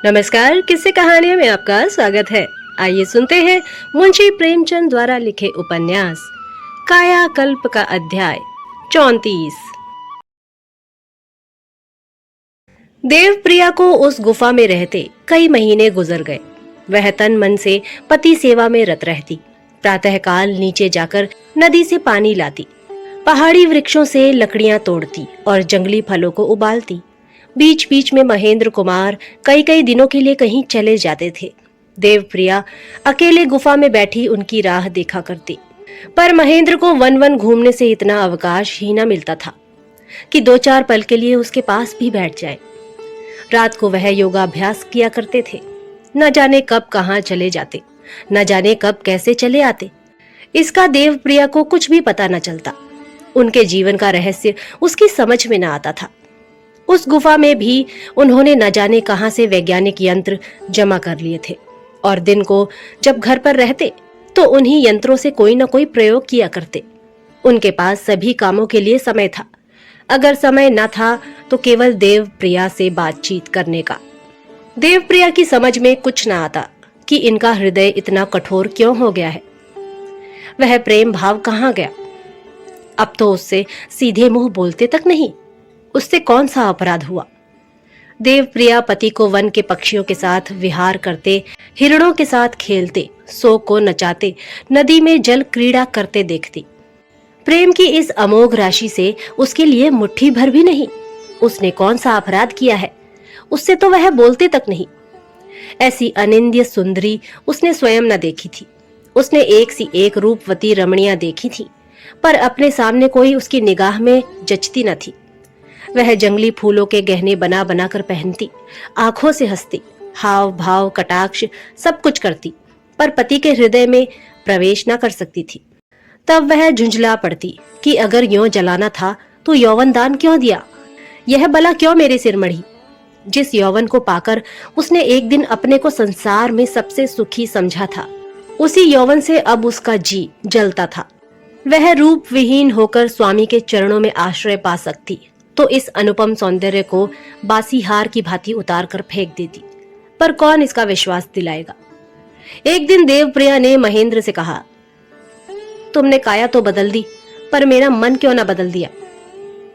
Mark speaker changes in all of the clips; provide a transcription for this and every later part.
Speaker 1: नमस्कार, किस्से कहानियों में आपका स्वागत है। आइए सुनते हैं मुंशी प्रेमचंद द्वारा लिखे उपन्यास कायाकल्प का अध्याय 34। देवप्रिया को उस गुफा में रहते कई महीने गुजर गए। वह तन मन से पति सेवा में रत रहती। प्रातःकाल नीचे जाकर नदी से पानी लाती, पहाड़ी वृक्षों से लकड़ियां तोड़ती और जंगली फलों को उबालती। बीच बीच में महेंद्र कुमार कई कई दिनों के लिए कहीं चले जाते थे। देवप्रिया अकेले गुफा में बैठी उनकी राह देखा करती, पर महेंद्र को वन वन घूमने से इतना अवकाश ही न मिलता था कि दो चार पल के लिए उसके पास भी बैठ जाए। रात को वह योगाभ्यास किया करते थे। न जाने कब कहाँ चले जाते, न जाने कब कैसे चले आते। इसका देवप्रिया को कुछ भी पता न चलता। उनके जीवन का रहस्य उसकी समझ में न आता था। उस गुफा में भी उन्होंने न जाने कहां से वैज्ञानिक यंत्र जमा कर लिए थे और दिन को जब घर पर रहते तो उन्हीं यंत्रों से कोई न कोई प्रयोग किया करते। उनके पास सभी कामों के लिए समय था। अगर समय न था तो केवल देवप्रिया से बातचीत करने का। देवप्रिया की समझ में कुछ न आता कि इनका हृदय इतना कठोर क्यों हो गया है। वह प्रेम भाव कहाँ गया? अब तो उससे सीधे मुंह बोलते तक नहीं। उससे कौन सा अपराध हुआ? देवप्रिया पति को वन के पक्षियों के साथ विहार करते, हिरणों के साथ खेलते, सो को नचाते, नदी में जल क्रीड़ा करते देखती। प्रेम की इस अमोघ राशि से उसके लिए मुट्ठी भर भी नहीं। उसने कौन सा अपराध किया है? उससे तो वह बोलते तक नहीं। ऐसी अनिंद्य सुंदरी उसने स्वयं न देखी थी। उसने एक सी एक रूपवती रमणियां देखी थी, पर अपने सामने कोई उसकी निगाह में जचती न थी। वह जंगली फूलों के गहने बना बना कर पहनती, आंखों से हंसती, हाव भाव कटाक्ष सब कुछ करती, पर पति के हृदय में प्रवेश न कर सकती थी। तब वह झुंझला पड़ती कि अगर यों जलाना था तो यौवन दान क्यों दिया? यह बला क्यों मेरे सिर मढ़ी? जिस यौवन को पाकर उसने एक दिन अपने को संसार में सबसे सुखी समझा था, उसी यौवन से अब उसका जी जलता था। वह रूप विहीन होकर स्वामी के चरणों में आश्रय पा सकती तो इस अनुपम सौंदर्य को बासी हार की भांति उतार कर फेंक देती, पर कौन इसका विश्वास दिलाएगा? एक दिन देवप्रिया ने महेंद्र से कहा, तुमने काया तो बदल दी, पर मेरा मन क्यों ना बदल दिया?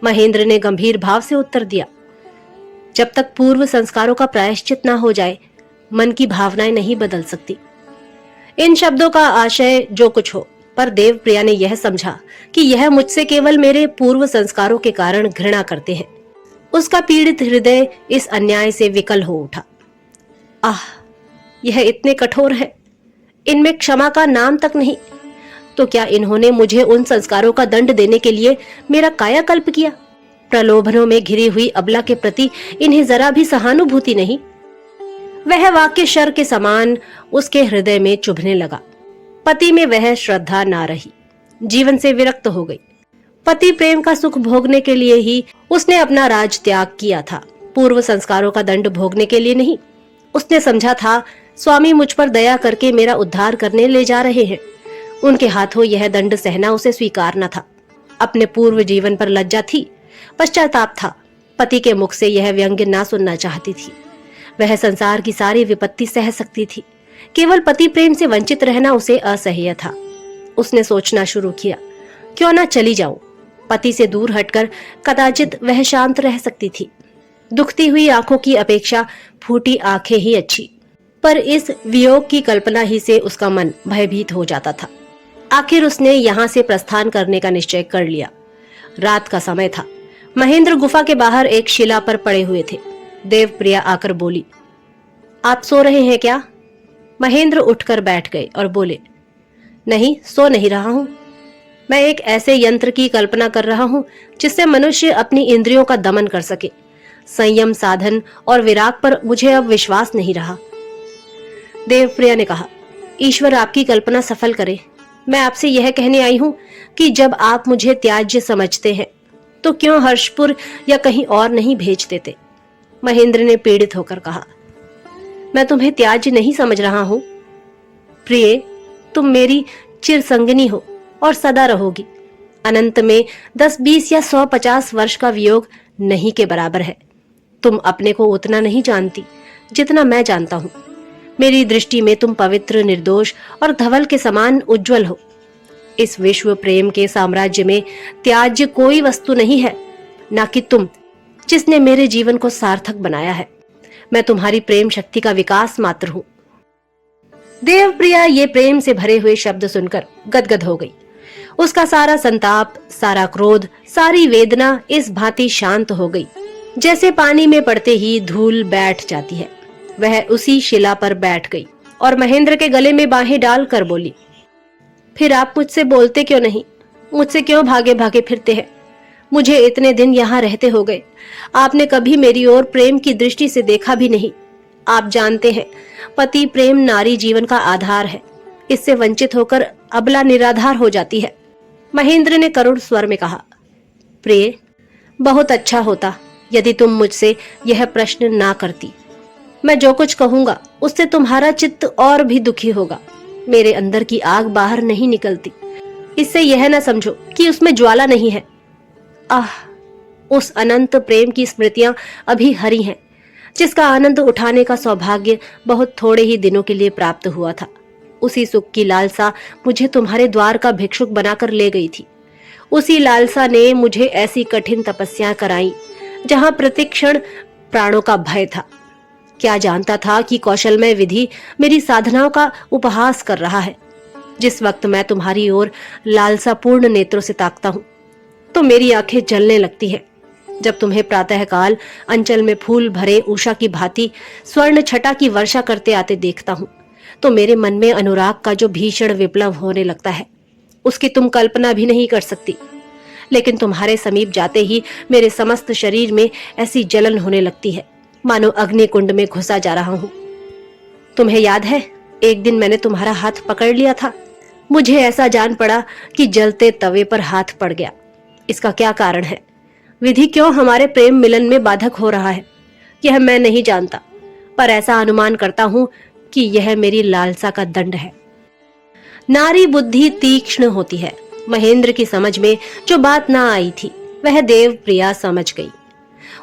Speaker 1: महेंद्र ने गंभीर भाव से उत्तर दिया, जब तक पूर्व संस्कारों का प्रायश्चित ना हो जाए, मन की भावनाएं नहीं बदल सकती। इन शब्दों का आशय जो कुछ हो, पर देवप्रिया ने यह समझा कि यह मुझसे केवल मेरे पूर्व संस्कारों के कारण घृणा करते हैं। उसका पीड़ित हृदय इस अन्याय से विकल हो उठा। आह, यह इतने कठोर है, इनमें क्षमा का नाम तक नहीं। तो क्या इन्होंने मुझे उन संस्कारों का दंड देने के लिए मेरा कायाकल्प किया? प्रलोभनों में घिरी हुई अबला के प्रति इन्हें जरा भी सहानुभूति नहीं। वह वाक्य शर के समान उसके हृदय में चुभने लगा। पति में वह श्रद्धा ना रही, जीवन से विरक्त हो गई। पति प्रेम का सुख भोगने के लिए ही उसने अपना राज त्याग किया था, पूर्व संस्कारों का दंड भोगने के लिए नहीं। उसने समझा था स्वामी मुझ पर दया करके मेरा उद्धार करने ले जा रहे हैं। उनके हाथों यह दंड सहना उसे स्वीकार न था। अपने पूर्व जीवन पर लज्जा थी, पश्चाताप था। पति के मुख से यह व्यंग्य ना सुनना चाहती थी। वह संसार की सारी विपत्ति सह सकती थी, केवल पति प्रेम से वंचित रहना उसे असह्य था। उसने सोचना शुरू किया, क्यों ना चली जाऊं? पति से दूर हटकर कदाचित वह शांत रह सकती थी। दुखती हुई आंखों की अपेक्षा फूटी आंखें ही अच्छी, पर इस वियोग की कल्पना ही से उसका मन भयभीत हो जाता था। आखिर उसने यहाँ से प्रस्थान करने का निश्चय कर लिया। रात का समय था। महेंद्र गुफा के बाहर एक शिला पर पड़े हुए थे। देवप्रिया आकर बोली, आप सो रहे हैं क्या? महेंद्र उठकर बैठ गए और बोले, नहीं, सो नहीं रहा हूं। मैं एक ऐसे यंत्र की कल्पना कर रहा हूं जिससे मनुष्य अपनी इंद्रियों का दमन कर सके। संयम, साधन और विराग पर मुझे अब विश्वास नहीं रहा। देवप्रिया ने कहा, ईश्वर आपकी कल्पना सफल करे। मैं आपसे यह कहने आई हूं कि जब आप मुझे त्याज्य समझते हैं तो क्यों हर्षपुर या कहीं और नहीं भेज देते? महेंद्र ने पीड़ित होकर कहा, मैं तुम्हें त्याज्य नहीं समझ रहा हूं। प्रिय, तुम मेरी चिर संगिनी हो और सदा रहोगी। अनंत में 10, 20 या 100, 50 वर्ष का वियोग नहीं के बराबर है। तुम अपने को उतना नहीं जानती जितना मैं जानता हूँ। मेरी दृष्टि में तुम पवित्र, निर्दोष और धवल के समान उज्जवल हो। इस विश्व प्रेम के साम्राज्य में त्याज्य कोई वस्तु नहीं है, ना कि तुम, जिसने मेरे जीवन को सार्थक बनाया है। मैं तुम्हारी प्रेम शक्ति का विकास मात्र हूँ। देवप्रिया ये प्रेम से भरे हुए शब्द सुनकर गदगद हो गई। उसका सारा संताप, सारा क्रोध, सारी वेदना इस भांति शांत हो गई जैसे पानी में पड़ते ही धूल बैठ जाती है। वह उसी शिला पर बैठ गई और महेंद्र के गले में बाहें डालकर बोली, फिर आप मुझसे बोलते क्यों नहीं? मुझसे क्यों भागे भागे फिरते हैं? मुझे इतने दिन यहाँ रहते हो गए, आपने कभी मेरी ओर प्रेम की दृष्टि से देखा भी नहीं। आप जानते हैं, पति प्रेम नारी जीवन का आधार है। इससे वंचित होकर अबला निराधार हो जाती है। महेंद्र ने करुण स्वर में कहा, प्रिय, बहुत अच्छा होता यदि तुम मुझसे यह प्रश्न ना करती। मैं जो कुछ कहूंगा उससे तुम्हारा चित्त और भी दुखी होगा। मेरे अंदर की आग बाहर नहीं निकलती। इससे यह ना समझो कि उसमें ज्वाला नहीं है। आह, उस अनंत प्रेम की स्मृतियां अभी हरी हैं, जिसका आनंद उठाने का सौभाग्य बहुत थोड़े ही दिनों के लिए प्राप्त हुआ था। उसी सुख की लालसा मुझे तुम्हारे द्वार का भिक्षुक बनाकर ले गई थी। उसी लालसा ने मुझे ऐसी कठिन तपस्या कराई जहां प्रतिक्षण प्राणों का भय था। क्या जानता था कि कौशलमय विधि मेरी साधनाओं का उपहास कर रहा है। जिस वक्त मैं तुम्हारी ओर लालसापूर्ण नेत्रों से ताकता हूँ तो मेरी आंखें जलने लगती हैं। जब तुम्हें प्रातःकाल अंचल में फूल भरे उषा की भांति स्वर्ण छटा की वर्षा करते आते देखता हूँ तो मेरे मन में अनुराग का जो भीषण विप्लव होने लगता है, उसकी तुम कल्पना भी नहीं कर सकती। लेकिन तुम्हारे समीप जाते ही मेरे समस्त शरीर में ऐसी जलन होने लगती है मानो अग्निकुंड में घुसा जा रहा हूँ। तुम्हें याद है, एक दिन मैंने तुम्हारा हाथ पकड़ लिया था। मुझे ऐसा जान पड़ा कि जलते तवे पर हाथ पड़ गया। इसका क्या कारण है? विधि क्यों हमारे प्रेम मिलन में बाधक हो रहा है, यह मैं नहीं जानता, पर ऐसा अनुमान करता हूँ कि यह मेरी लालसा का दंड है। नारी बुद्धि तीक्ष्ण होती है। महेंद्र की समझ में जो बात ना आई थी वह देवप्रिया समझ गई।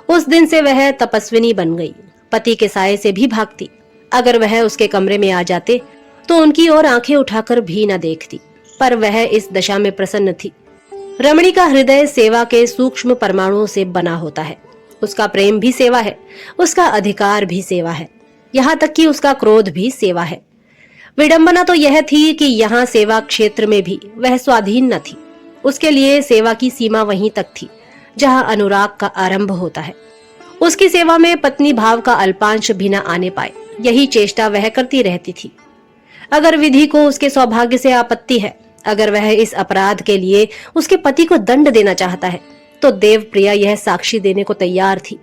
Speaker 1: उस दिन से वह तपस्विनी बन गई, पति के साये से भी भागती। अगर वह उसके कमरे में आ जाते तो उनकी ओर आंखें उठाकर भी न देखती, पर वह इस दशा में प्रसन्न थी। रमणी का हृदय सेवा के सूक्ष्म परमाणुओं से बना होता है। उसका प्रेम भी सेवा है, उसका अधिकार भी सेवा है, यहाँ तक कि उसका क्रोध भी सेवा है। विडंबना तो यह थी कि यहाँ सेवा क्षेत्र में भी वह स्वाधीन न थी। उसके लिए सेवा की सीमा वहीं तक थी जहाँ अनुराग का आरंभ होता है। उसकी सेवा में पत्नी भाव का अल्पांश भी न आने पाए, यही चेष्टा वह करती रहती थी। अगर विधि को उसके सौभाग्य से आपत्ति है, अगर वह इस अपराध के लिए उसके पति को दंड देना चाहता है, तो देवप्रिया यह साक्षी देने को तैयार थी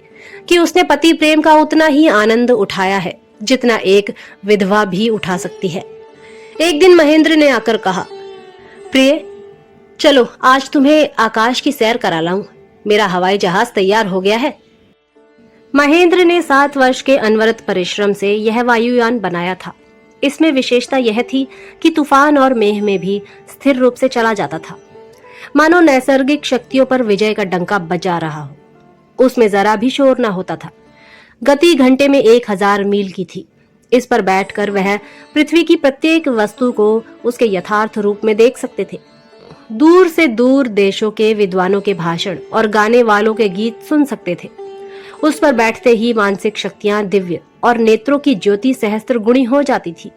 Speaker 1: कि उसने पति प्रेम का उतना ही आनंद उठाया है जितना एक विधवा भी उठा सकती है। एक दिन महेंद्र ने आकर कहा, प्रिय, चलो आज तुम्हें आकाश की सैर करा लाऊं। मेरा हवाई जहाज तैयार हो गया है। महेंद्र ने 7 वर्ष के अनवरत परिश्रम से यह वायुयान बनाया था। इसमें विशेषता यह थी कि तूफान और मेघ में भी स्थिर रूप से चला जाता था, मानो नैसर्गिक शक्तियों पर विजय का डंका बजा रहा हो। उसमें जरा भी शोर न होता था। गति घंटे में 1000 मील की थी। इस पर बैठकर वह पृथ्वी की प्रत्येक वस्तु को उसके यथार्थ रूप में देख सकते थे। दूर से दूर देशों के विद्वानों के भाषण और गाने वालों के गीत सुन सकते थे। उस पर बैठते ही मानसिक शक्तियां दिव्य और नेत्रों की ज्योति सहस्त्र गुणी हो जाती थी।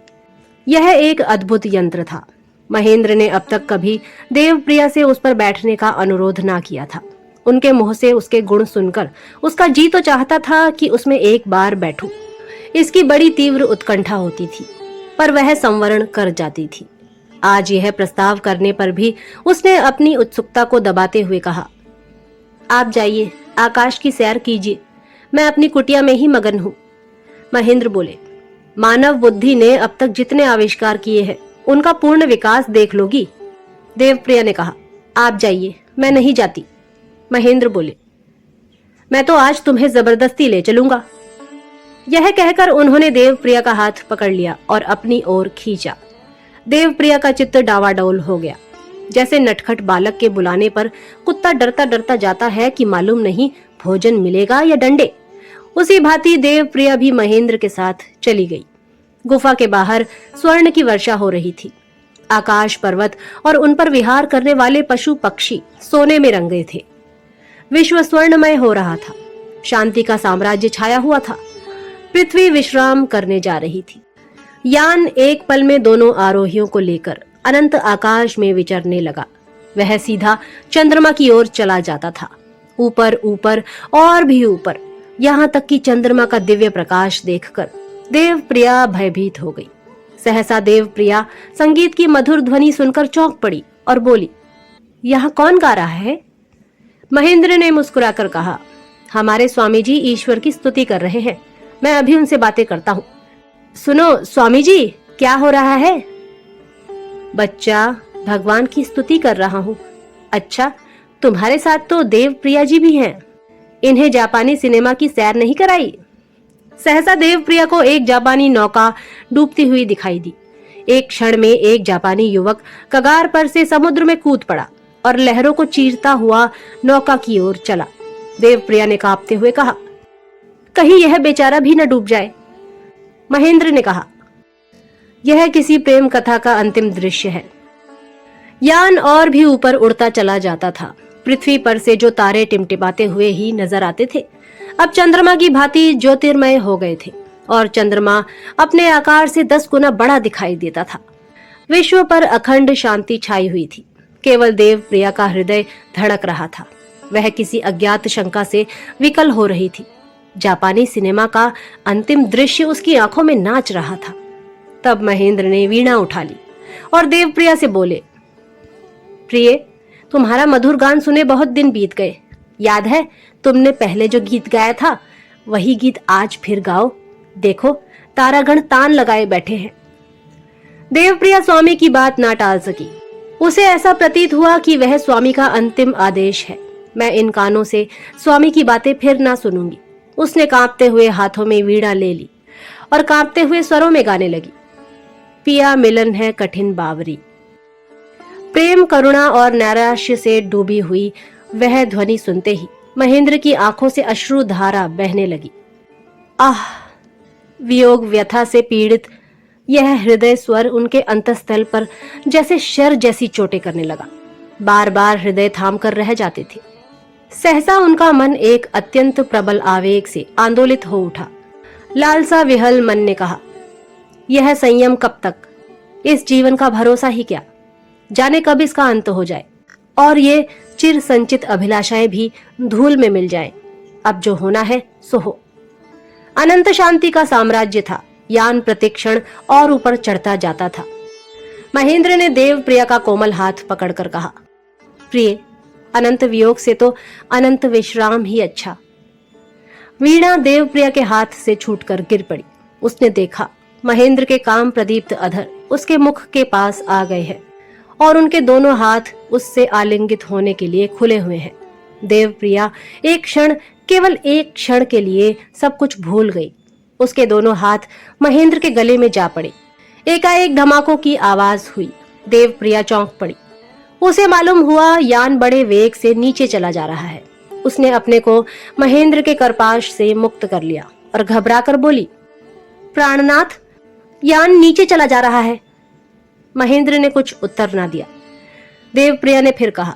Speaker 1: यह एक अद्भुत यंत्र था। महेंद्र ने अब तक कभी देवप्रिया से उस पर बैठने का अनुरोध ना किया था। उनके मुंह से उसके गुण सुनकर उसका जी तो चाहता था कि उसमें एक बार बैठूं। इसकी बड़ी तीव्र उत्कंठा होती थी, पर वह संवरण कर जाती थी। आज यह प्रस्ताव करने पर भी उसने अपनी उत्सुकता को दबाते हुए कहा, आप जाइए, आकाश की सैर कीजिए, मैं अपनी कुटिया में ही मगन हूँ। महेंद्र बोले, मानव बुद्धि ने अब तक जितने आविष्कार किए हैं उनका पूर्ण विकास देख लोगी। देवप्रिया ने कहा, आप जाइए, मैं नहीं जाती। महेंद्र बोले, मैं तो आज तुम्हें जबरदस्ती ले चलूंगा। यह कहकर उन्होंने देवप्रिया का हाथ पकड़ लिया और अपनी ओर खींचा। देवप्रिया का चित्त डावाडोल हो गया। जैसे नटखट बालक के बुलाने पर कुत्ता डरता डरता जाता है कि मालूम नहीं भोजन मिलेगा या डंडे, उसी भांति देव प्रिया भी महेंद्र के साथ चली गई। गुफा के बाहर स्वर्ण की वर्षा हो रही थी। आकाश, पर्वत और उन पर विहार करने वाले पशु पक्षी सोने में रंगे थे। विश्व स्वर्णमय हो रहा था। शांति का साम्राज्य छाया हुआ था। पृथ्वी विश्राम करने जा रही थी। यान एक पल में दोनों आरोहियों को लेकर अनंत आकाश में विचरने लगा। वह सीधा चंद्रमा की ओर चला जाता था। ऊपर ऊपर और भी ऊपर, यहाँ तक कि चंद्रमा का दिव्य प्रकाश देखकर देव प्रिया भयभीत हो गई। सहसा देव प्रिया संगीत की मधुर ध्वनि सुनकर चौंक पड़ी और बोली, यहाँ कौन गा रहा है? महेंद्र ने मुस्कुराकर कहा, हमारे स्वामी जी ईश्वर की स्तुति कर रहे हैं। मैं अभी उनसे बातें करता हूँ। सुनो स्वामी जी, क्या हो रहा है? बच्चा, भगवान की स्तुति कर रहा हूँ। अच्छा, तुम्हारे साथ तो देव प्रिया जी भी हैं। इन्हें जापानी सिनेमा की सैर नहीं कराई? सहसा देव प्रिया को एक जापानी नौका डूबती हुई दिखाई दी। एक क्षण में एक जापानी युवक कगार पर से समुद्र में कूद पड़ा और लहरों को चीरता हुआ नौका की ओर चला। देव प्रिया ने कांपते हुए कहा, कहीं यह बेचारा भी न डूब जाए। महेंद्र ने कहा, यह किसी प्रेम कथा का अंतिम दृश्य है। यान और भी ऊपर उड़ता चला जाता था। पृथ्वी पर से जो तारे टिमटिमाते हुए ही नजर आते थे, अब चंद्रमा की भांति ज्योतिर्मय हो गए थे और चंद्रमा अपने आकार से 10 गुना बड़ा दिखाई देता था। विश्व पर अखंड शांति छाई हुई थी। केवल देव प्रिया का हृदय धड़क रहा था। वह किसी अज्ञात शंका से विकल हो रही थी। जापानी सिनेमा का अंतिम दृश्य उसकी आंखों में नाच रहा था। तब महेंद्र ने वीणा उठा ली और देव प्रिया से बोले, प्रिय, तुम्हारा मधुर गान सुने बहुत दिन बीत गए। याद है तुमने पहले जो गीत गाया था, वही गीत आज फिर गाओ। देखो, तारागण तान लगाए बैठे हैं। देवप्रिया स्वामी की बात ना टाल सकी। उसे ऐसा प्रतीत हुआ कि वह स्वामी का अंतिम आदेश है। मैं इन कानों से स्वामी की बातें फिर ना सुनूंगी। उसने कांपते हुए हाथों में वीणा ले ली और कांपते हुए स्वरों में गाने लगी, पिया मिलन है कठिन बावरी। प्रेम, करुणा और नैराश्य से डूबी हुई वह ध्वनि सुनते ही महेंद्र की आंखों से अश्रु धारा बहने लगी। आह! वियोग व्यथा से पीड़ित यह हृदय स्वर उनके अंतस्थल पर जैसे शर जैसी चोटें करने लगा। बार बार हृदय थाम कर रह जाते थे। सहसा उनका मन एक अत्यंत प्रबल आवेग से आंदोलित हो उठा। लालसा विहल मन ने कहा, यह संयम कब तक? इस जीवन का भरोसा ही क्या? जाने कब इसका अंत हो जाए और ये चिर संचित अभिलाषाएं भी धूल में मिल जाएं। अब जो होना है सो हो। अनंत शांति का साम्राज्य था। यान प्रतिक्षण और ऊपर चढ़ता जाता था। महेंद्र ने देव प्रिया का कोमल हाथ पकड़कर कहा, प्रिय, अनंत वियोग से तो अनंत विश्राम ही अच्छा। वीणा देव प्रिया के हाथ से छूटकर गिर पड़ी। उसने देखा महेंद्र के काम प्रदीप्त अधर उसके मुख के पास आ गए हैं और उनके दोनों हाथ उससे आलिंगित होने के लिए खुले हुए हैं। देव प्रिया एक क्षण, केवल एक क्षण के लिए सब कुछ भूल गई। उसके दोनों हाथ महेंद्र के गले में जा पड़े। एकाएक धमाकों की आवाज हुई। देव प्रिया चौंक पड़ी। उसे मालूम हुआ यान बड़े वेग से नीचे चला जा रहा है। उसने अपने को महेंद्र के करपाश से मुक्त कर लिया और घबराकर बोली, प्राणनाथ, यान नीचे चला जा रहा है। महेंद्र ने कुछ उत्तर ना दिया। देवप्रिया ने फिर कहा,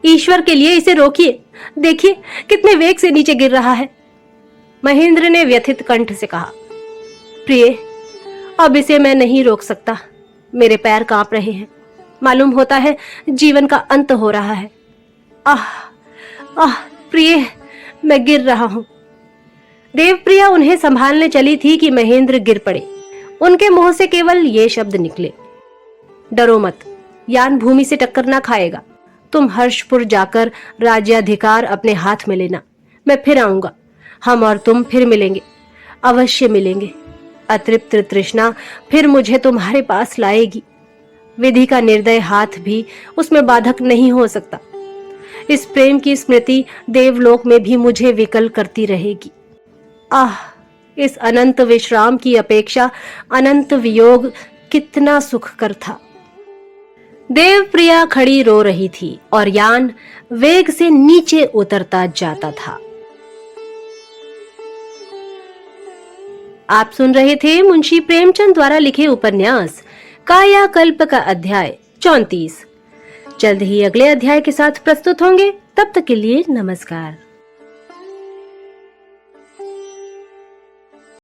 Speaker 1: ईश्वर के लिए इसे रोकिए, देखिए कितने वेग से नीचे गिर रहा है। महेंद्र ने व्यथित कंठ से कहा, प्रिय, अब इसे मैं नहीं रोक सकता। मेरे पैर कांप रहे हैं। मालूम होता है जीवन का अंत हो रहा है। आह आह प्रिय, मैं गिर रहा हूं। देवप्रिया उन्हें संभालने चली थी कि महेंद्र गिर पड़े। उनके मुंह से केवल ये शब्द निकले, डरो मत, यान भूमि से टक्कर ना खाएगा। तुम हर्षपुर जाकर राज्याधिकार अपने हाथ में लेना। मैं फिर आऊंगा। हम और तुम फिर मिलेंगे, अवश्य मिलेंगे। अतृप्त तृष्णा फिर मुझे तुम्हारे पास लाएगी। विधि का निर्दय हाथ भी उसमें बाधक नहीं हो सकता। इस प्रेम की स्मृति देवलोक में भी मुझे विकल करती रहेगी। आह, इस अनंत विश्राम की अपेक्षा अनंत वियोग कितना सुखकर था। देवप्रिया खड़ी रो रही थी और यान वेग से नीचे उतरता जाता था। आप सुन रहे थे मुंशी प्रेमचंद द्वारा लिखे उपन्यास कायाकल्प का अध्याय 34। जल्द ही अगले अध्याय के साथ प्रस्तुत होंगे। तब तक के लिए नमस्कार।